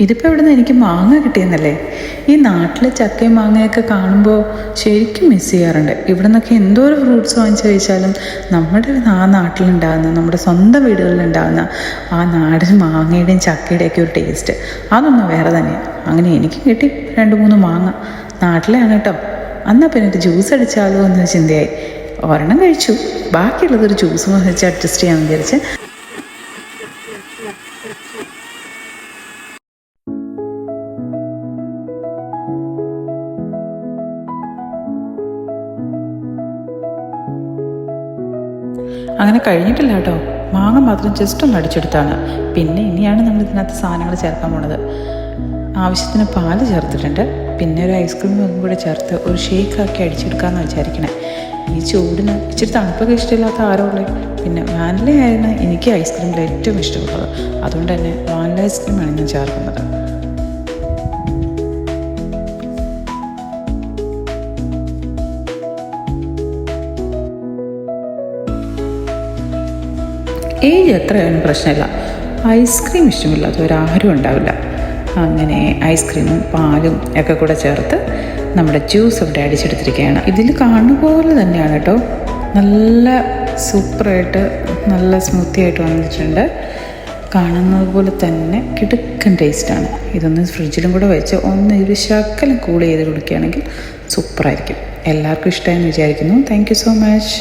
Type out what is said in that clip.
ഇതിപ്പോൾ ഇവിടെ നിന്ന് എനിക്ക് മാങ്ങ കിട്ടിയെന്നല്ലേ. ഈ നാട്ടിലെ ചക്കയും മാങ്ങയൊക്കെ കാണുമ്പോൾ ശരിക്കും മിസ് ചെയ്യാറുണ്ട്. ഇവിടെ നിന്നൊക്കെ എന്തോരം ഫ്രൂട്ട്സ് വാങ്ങിച്ച് കഴിച്ചാലും നമ്മുടെ ആ നാട്ടിലുണ്ടാകുന്ന, നമ്മുടെ സ്വന്തം വീടുകളിലുണ്ടാകുന്ന ആ നാടൻ മാങ്ങയുടെയും ചക്കയുടെയൊക്കെ ഒരു ടേസ്റ്റ് അതൊന്നും വേറെ തന്നെയാണ്. അങ്ങനെ എനിക്ക് കിട്ടി 2-3 മാങ്ങ. നാട്ടിലാണ് കേട്ടോ. എന്നാൽ പിന്നെ ഒരു ജ്യൂസ് അടിച്ചാലോ എന്ന് ചിന്തയായി. ഒരെണ്ണം കഴിച്ചു, ബാക്കിയുള്ളതൊരു ജ്യൂസ് വെച്ച് അഡ്ജസ്റ്റ് ചെയ്യാമെന്ന് വിചാരിച്ച്. അങ്ങനെ കഴിഞ്ഞിട്ടില്ല കേട്ടോ. മാങ്ങ മാത്രം ജസ്റ്റ് ഒന്ന് അടിച്ചെടുത്താണ്. പിന്നെ ഇനിയാണ് നമ്മൾ ഇതിനകത്ത് സാധനങ്ങൾ ചേർക്കാൻ പോണത്. ആവശ്യത്തിന് പാല് ചേർത്തിട്ടുണ്ട്. പിന്നെ ഒരു ഐസ്ക്രീമും കൂടെ ചേർത്ത് ഒരു ഷേക്കാക്കി അടിച്ചെടുക്കാമെന്ന് വിചാരിക്കണേ. ഈ ചൂടിന് ഇച്ചിരി തണുപ്പൊക്കെ ഇഷ്ടമില്ലാത്ത ആരോളെ. പിന്നെ വാനില ആയിരുന്നു എനിക്ക് ഐസ്ക്രീമിൽ ഏറ്റവും ഇഷ്ടമുള്ളത്. അതുകൊണ്ട് തന്നെ വാനില ഐസ്ക്രീമാണ് ഞാൻ ചേർക്കുന്നത്. ഏജ് എത്രയായാലും പ്രശ്നമില്ല. ഐസ്ക്രീം ഇഷ്ടമില്ലാത്തവരാരും ഉണ്ടാവില്ല. അങ്ങനെ ഐസ്ക്രീമും പാലും ഒക്കെ കൂടെ ചേർത്ത് നമ്മുടെ ജ്യൂസ് ഇവിടെ അടിച്ചെടുത്തിരിക്കുകയാണ്. ഇതിൽ കാണുന്ന പോലെ തന്നെയാണ് കേട്ടോ. നല്ല സൂപ്പറായിട്ട് നല്ല സ്മൂത്തി ആയിട്ട് വന്നിട്ടുണ്ട്. കാണുന്നത് പോലെ തന്നെ കിടുക്കൻ ടേസ്റ്റാണ്. ഇതൊന്ന് ഫ്രിഡ്ജിലും കൂടെ വെച്ച് ഒരു ശകലം കൂൾ ചെയ്ത് കുടിക്കുകയാണെങ്കിൽ സൂപ്പറായിരിക്കും. എല്ലാവർക്കും ഇഷ്ടമായെന്ന് വിചാരിക്കുന്നു. Thank you so much.